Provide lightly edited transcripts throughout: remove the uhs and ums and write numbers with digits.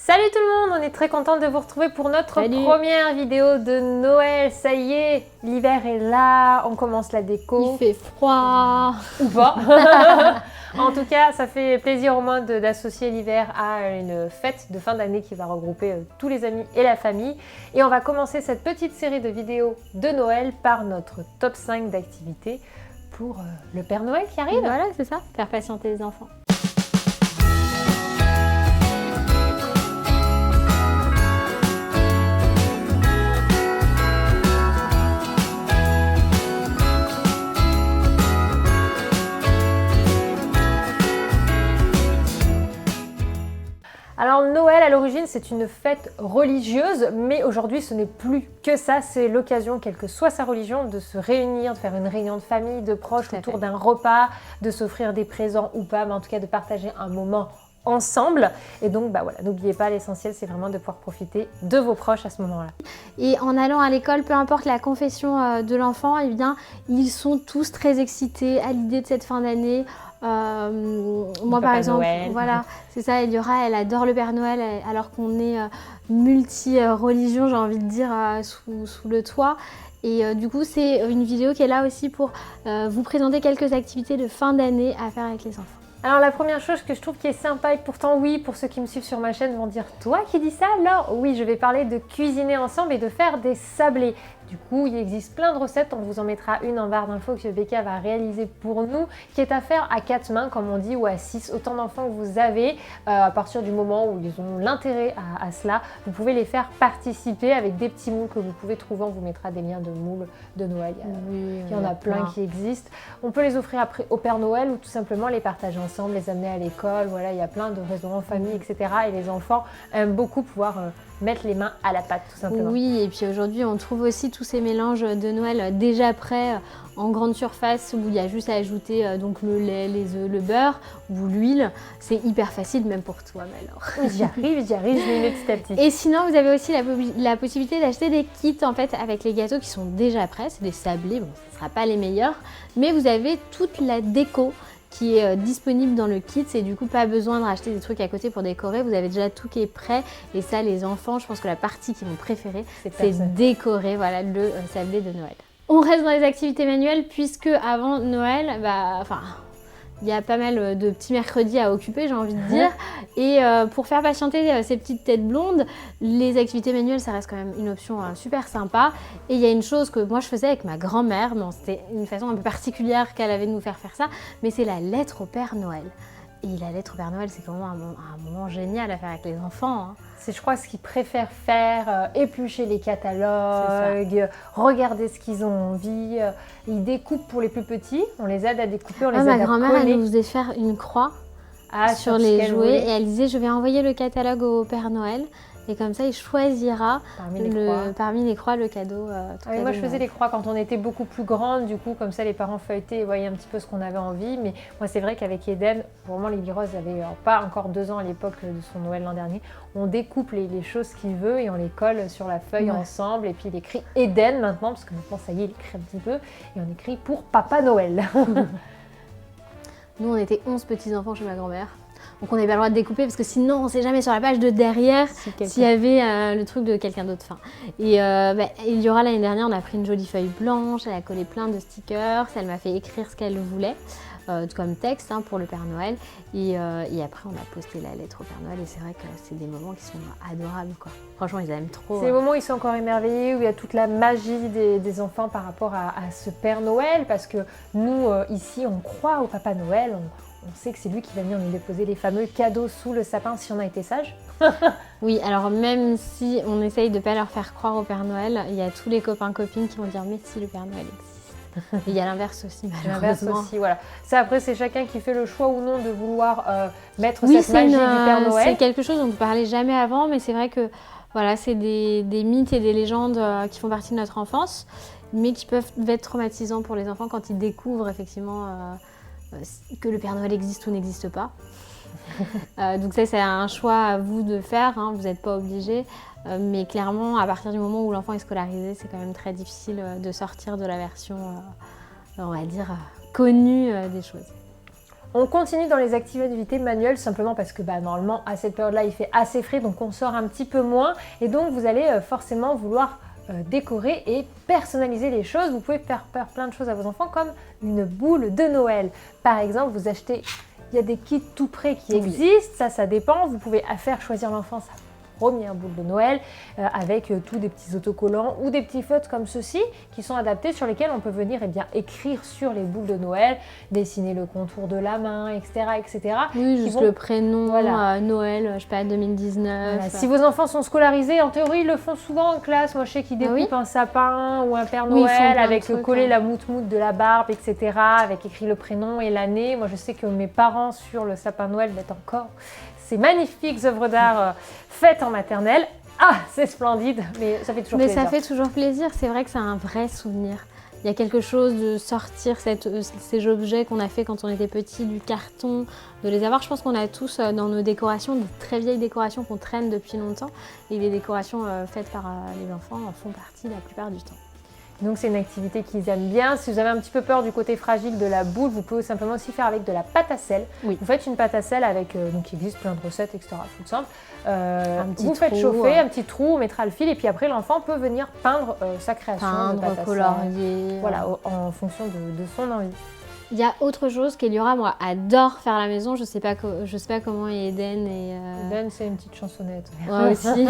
Salut tout le monde, on est très content de vous retrouver pour notre première vidéo de Noël. Ça y est, l'hiver est là, on commence la déco. Il fait froid. Ou pas. En tout cas, ça fait plaisir au moins d'associer l'hiver à une fête de fin d'année qui va regrouper tous les amis et la famille. Et on va commencer cette petite série de vidéos de Noël par notre top 5 d'activités pour le Père Noël qui arrive. Voilà, c'est ça, faire patienter les enfants. Alors Noël à l'origine c'est une fête religieuse, mais aujourd'hui ce n'est plus que ça, c'est l'occasion, quelle que soit sa religion, de se réunir, de faire une réunion de famille, de proches autour d'un repas, de s'offrir des présents ou pas, mais en tout cas de partager un moment ensemble. Et donc voilà, n'oubliez pas, l'essentiel c'est vraiment de pouvoir profiter de vos proches à ce moment-là. Et en allant à l'école, peu importe la confession de l'enfant, eh bien ils sont tous très excités à l'idée de cette fin d'année. Moi par exemple, Noël. Voilà, c'est ça, Eliora, elle adore le Père Noël alors qu'on est multi-religion, j'ai envie de dire, sous le toit. Et du coup, c'est une vidéo qui est là aussi pour vous présenter quelques activités de fin d'année à faire avec les enfants. Alors la première chose que je trouve qui est sympa, et pourtant oui, pour ceux qui me suivent sur ma chaîne vont dire « Toi qui dis ça alors ?» Oui, je vais parler de cuisiner ensemble et de faire des sablés. Du coup, il existe plein de recettes, on vous en mettra une en barre d'infos que Becca va réaliser pour nous, qui est à faire à 4 mains, comme on dit, ou à 6, autant d'enfants que vous avez. À partir du moment où ils ont l'intérêt à cela, vous pouvez les faire participer avec des petits moules que vous pouvez trouver. On vous mettra des liens de moules de Noël, il y en a plein qui existent. On peut les offrir après au Père Noël ou tout simplement les partager ensemble, les amener à l'école. Voilà, il y a plein de raisons en famille, etc. Et les enfants aiment beaucoup pouvoir mettre les mains à la pâte, tout simplement. Oui, et puis aujourd'hui, on trouve aussi tous ces mélanges de Noël déjà prêts en grande surface où il y a juste à ajouter donc le lait, les œufs, le beurre ou l'huile. C'est hyper facile, même pour toi, alors. J'y arrive, je m'y mets petit à petit. Et sinon, vous avez aussi la possibilité d'acheter des kits en fait avec les gâteaux qui sont déjà prêts. C'est des sablés, bon, ce ne sera pas les meilleurs, mais vous avez toute la déco qui est disponible dans le kit, et du coup pas besoin de racheter des trucs à côté pour décorer, vous avez déjà tout qui est prêt. Et ça, les enfants, je pense que la partie qu'ils vont préférer, c'est décorer, voilà, le sablé de Noël. On reste dans les activités manuelles puisque avant Noël, il y a pas mal de petits mercredis à occuper, j'ai envie de dire. Et pour faire patienter ces petites têtes blondes, les activités manuelles, ça reste quand même une option super sympa. Et il y a une chose que moi je faisais avec ma grand-mère, bon, c'était une façon un peu particulière qu'elle avait de nous faire ça, mais c'est la lettre au Père Noël. Et la lettre au Père Noël, c'est quand même un moment génial à faire avec les enfants. Hein. C'est, je crois, ce qu'ils préfèrent faire, éplucher les catalogues, regarder ce qu'ils ont envie. Ils découpent pour les plus petits, on les aide à découper, on les aide à coller. Ma grand-mère, elle nous faisait faire une croix sur les jouets et elle disait « Je vais envoyer le catalogue au Père Noël ». Et comme ça, il choisira parmi les croix le cadeau. Moi, je faisais les croix quand on était beaucoup plus grande. Du coup, comme ça, les parents feuilletaient et voyaient un petit peu ce qu'on avait envie. Mais moi, c'est vrai qu'avec Eden, vraiment, Lily Rose avait pas encore 2 ans à l'époque de son Noël l'an dernier. On découpe les choses qu'il veut et on les colle sur la feuille ensemble. Et puis, il écrit Eden maintenant, parce que maintenant, ça y est, il écrit un petit peu. Et on écrit pour Papa Noël. Nous, on était 11 petits-enfants chez ma grand-mère. Donc on n'avait pas le droit de découper parce que sinon on ne sait jamais sur la page de derrière s'il y avait le truc de quelqu'un d'autre. Et il y aura l'année dernière, on a pris une jolie feuille blanche, elle a collé plein de stickers, elle m'a fait écrire ce qu'elle voulait comme texte pour le Père Noël. Et après on a posté la lettre au Père Noël et c'est vrai que c'est des moments qui sont adorables, quoi. Franchement, ils aiment trop. C'est des moments où ils sont encore émerveillés, où il y a toute la magie des enfants par rapport à ce Père Noël, parce que nous, ici, on croit au Papa Noël. On sait que c'est lui qui va venir nous déposer les fameux cadeaux sous le sapin si on a été sage. Oui, alors même si on essaye de ne pas leur faire croire au Père Noël, il y a tous les copains-copines qui vont dire « mais si, le Père Noël existe ». Et il y a l'inverse aussi, malheureusement. L'inverse aussi, voilà. Ça, après, c'est chacun qui fait le choix ou non de vouloir mettre cette magie du Père Noël. C'est quelque chose dont on ne parlait jamais avant, mais c'est vrai que voilà, c'est des mythes et des légendes qui font partie de notre enfance, mais qui peuvent être traumatisants pour les enfants quand ils découvrent effectivement que le Père Noël existe ou n'existe pas. Donc ça, c'est un choix à vous de faire, vous n'êtes pas obligé. Mais clairement, à partir du moment où l'enfant est scolarisé, c'est quand même très difficile de sortir de la version, on va dire, connue des choses. On continue dans les activités manuelles simplement parce que normalement à cette période-là il fait assez frais donc on sort un petit peu moins et donc vous allez forcément vouloir décorer et personnaliser les choses. Vous pouvez faire plein de choses à vos enfants comme une boule de Noël. Par exemple, vous achetez, il y a des kits tout prêts qui existent, ça dépend. Vous pouvez faire choisir l'enfant sa première boule de Noël avec tous des petits autocollants ou des petits feutres comme ceux-ci qui sont adaptés sur lesquels on peut venir écrire sur les boules de Noël, dessiner le contour de la main, etc. Oui, juste le prénom, Noël, je sais pas, 2019. Voilà. Si vos enfants sont scolarisés, en théorie, ils le font souvent en classe. Moi, je sais qu'ils découpent un sapin ou un Père Noël avec collé la mousse-moute de la barbe, etc. avec écrit le prénom et l'année. Moi, je sais que mes parents sur le sapin Noël mettent encore ces magnifiques œuvres d'art faites en maternelle. Ah, c'est splendide, mais ça fait toujours plaisir. Mais ça fait toujours plaisir, c'est vrai que c'est un vrai souvenir. Il y a quelque chose de sortir ces objets qu'on a fait quand on était petit, du carton, de les avoir. Je pense qu'on a tous dans nos décorations, des très vieilles décorations qu'on traîne depuis longtemps. Et les décorations faites par les enfants en font partie la plupart du temps. Donc c'est une activité qu'ils aiment bien. Si vous avez un petit peu peur du côté fragile de la boule, vous pouvez simplement aussi faire avec de la pâte à sel. Vous faites une pâte à sel avec, donc il existe plein de recettes, etc. Tout simple. Vous faites chauffer un petit trou, on mettra le fil et puis après l'enfant peut venir peindre sa création de pâte à colorier. Voilà, en fonction de son envie. Il y a autre chose qu'Eliora, moi, adore faire à la maison. Je sais pas comment Eden et... Eden, c'est une petite chansonnette. Moi aussi.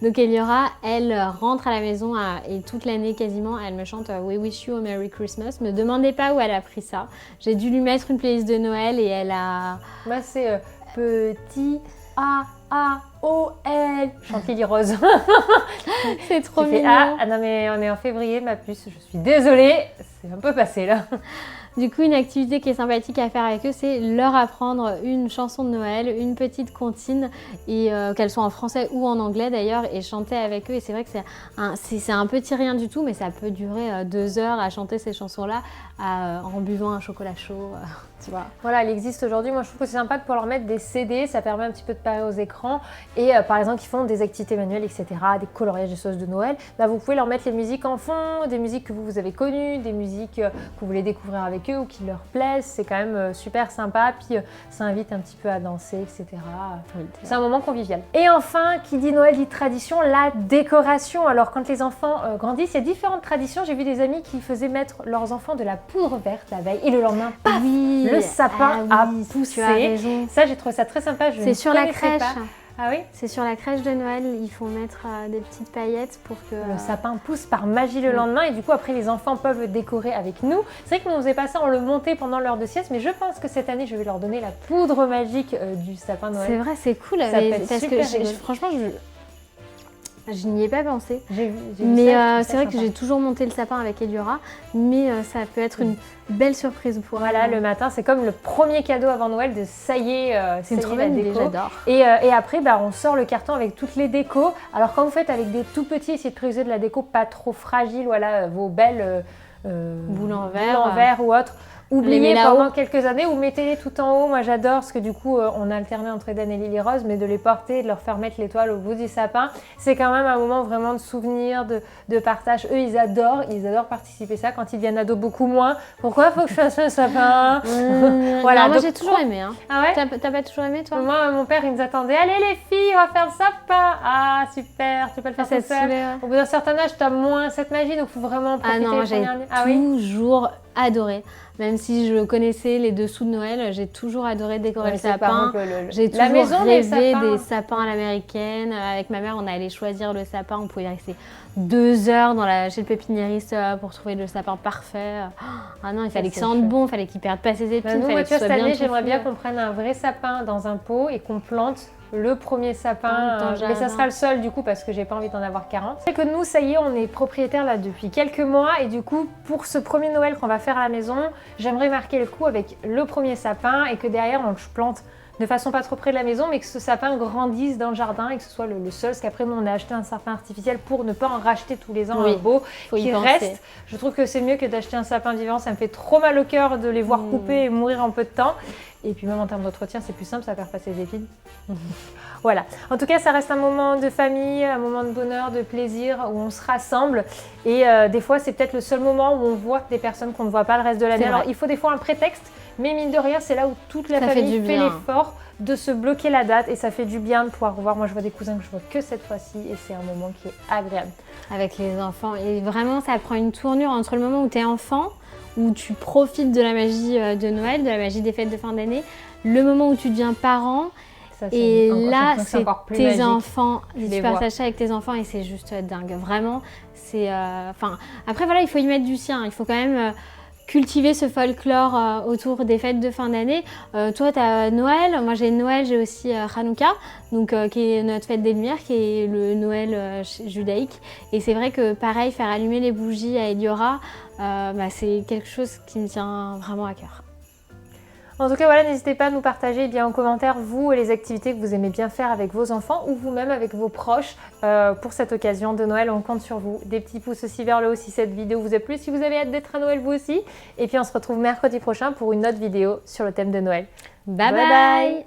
Donc Eliora, elle rentre à la maison et toute l'année quasiment, elle me chante We Wish You a Merry Christmas. Me demandez pas où elle a pris ça. J'ai dû lui mettre une playlist de Noël et elle a... Moi, c'est petit A-A-O-L. Chante Lily Rose. C'est trop mignon. Ah non mais on est en février, ma puce. Je suis désolée. C'est un peu passé là. Du coup, une activité qui est sympathique à faire avec eux, c'est leur apprendre une chanson de Noël, une petite comptine, et qu'elle soit en français ou en anglais d'ailleurs, et chanter avec eux. Et c'est vrai que c'est un petit rien du tout, mais ça peut durer 2 heures à chanter ces chansons-là en buvant un chocolat chaud, tu vois. Voilà, il existe aujourd'hui. Moi, je trouve que c'est sympa de pouvoir leur mettre des CD. Ça permet un petit peu de parer aux écrans. Et par exemple, ils font des activités manuelles, etc., des coloriages de sauces de Noël. Là, vous pouvez leur mettre les musiques en fond, des musiques que vous avez connues, des musiques que vous voulez découvrir avec eux ou qui leur plaisent. C'est quand même super sympa. Puis ça invite un petit peu à danser, etc. C'est un moment convivial. Et enfin, qui dit Noël dit tradition, la décoration. Alors, quand les enfants grandissent, il y a différentes traditions. J'ai vu des amis qui faisaient mettre leurs enfants de la poudre verte la veille et le lendemain, paf, le sapin a poussé. Tu as raison. Ça, j'ai trouvé ça très sympa. C'est sur la crèche. Ah oui? C'est sur la crèche de Noël, ils font mettre des petites paillettes pour que... Le sapin pousse par magie le lendemain et du coup après les enfants peuvent le décorer avec nous. C'est vrai que nous on faisait pas ça, on le montait pendant l'heure de sieste, mais je pense que cette année je vais leur donner la poudre magique du sapin de Noël. C'est vrai, c'est cool. Ça peut être parce super que franchement, je n'y ai pas pensé. Mais c'est vrai que j'ai toujours monté le sapin avec Eliora, mais ça peut être une belle surprise pour elle. Voilà, le matin, c'est comme le premier cadeau avant Noël de ça y est, c'est une trop bonne idée, j'adore. Et après, on sort le carton avec toutes les décos. Alors quand vous faites avec des tout petits, essayez de prioriser de la déco pas trop fragile, voilà, vos belles boules en verre ou autres. Oubliez pendant quelques années ou mettez-les tout en haut. Moi j'adore parce que du coup on a alterné entre Eden et Lily Rose, mais de les porter et de leur faire mettre l'étoile au bout du sapin, c'est quand même un moment vraiment de souvenir, de partage. Eux ils adorent participer à ça. Quand ils deviennent ados, beaucoup moins. Pourquoi faut que je fasse un sapin? Voilà. Non, moi j'ai toujours aimé. Hein. Ah ouais? T'as pas toujours aimé toi? Moi mon père il nous attendait. Allez les filles, on va faire le sapin. Ah super, tu peux le faire tout seul. Au bout d'un certain âge t'as moins cette magie, donc faut vraiment profiter. Ah non, j'ai toujours adoré. Même si je connaissais les dessous de Noël, j'ai toujours adoré décorer le sapin. J'ai toujours rêvé des sapins à l'américaine. Avec ma mère, on allait choisir le sapin. On pouvait y rester 2 heures chez le pépiniériste pour trouver le sapin parfait. Ah non, il fallait qu'il sente bon, il fallait qu'il perde pas ses épines. Nous, cette année, j'aimerais bien qu'on prenne un vrai sapin dans un pot et qu'on plante le premier sapin, mais ça sera le seul du coup parce que j'ai pas envie d'en avoir 40. C'est que nous, ça y est, on est propriétaires là depuis quelques mois et du coup, pour ce premier Noël qu'on va faire à la maison, j'aimerais marquer le coup avec le premier sapin et que derrière on le plante de façon pas trop près de la maison, mais que ce sapin grandisse dans le jardin et que ce soit le seul, parce qu'après nous on a acheté un sapin artificiel pour ne pas en racheter tous les ans un beau qui reste. Je trouve que c'est mieux que d'acheter un sapin vivant, ça me fait trop mal au cœur de les voir couper et mourir en peu de temps. Et puis même en termes d'entretien, c'est plus simple, ça perd pas ses épines. Voilà. En tout cas, ça reste un moment de famille, un moment de bonheur, de plaisir, où on se rassemble. Et des fois, c'est peut-être le seul moment où on voit des personnes qu'on ne voit pas le reste de l'année. Alors, il faut des fois un prétexte, Mais mine de rien, c'est là où toute la Ça fait famille du fait bien. l'effort de se bloquer la date et ça fait du bien de pouvoir revoir. Moi, je vois des cousins que je vois que cette fois-ci et c'est un moment qui est agréable. Avec les enfants. Et vraiment, ça prend une tournure entre le moment où tu es enfant, où tu profites de la magie de Noël, de la magie des fêtes de fin d'année, le moment où tu deviens parent. Ça, c'est Et encore- là, je trouve que c'est encore plus tes magique. enfants, Tu tu les vois. partages ça avec tes enfants et c'est juste dingue. Vraiment, c'est... Enfin, après, voilà, il faut y mettre du sien. Il faut quand même cultiver ce folklore autour des fêtes de fin d'année. Toi, tu as Noël. Moi, j'ai Noël, j'ai aussi Hanouka, donc, qui est notre fête des Lumières, qui est le Noël judaïque. Et c'est vrai que, pareil, faire allumer les bougies à Eliora, c'est quelque chose qui me tient vraiment à cœur. En tout cas, voilà, n'hésitez pas à nous partager bien en commentaire vous et les activités que vous aimez bien faire avec vos enfants ou vous-même avec vos proches pour cette occasion de Noël. On compte sur vous. Des petits pouces aussi vers le haut si cette vidéo vous a plu, si vous avez hâte d'être à Noël vous aussi. Et puis on se retrouve mercredi prochain pour une autre vidéo sur le thème de Noël. Bye bye.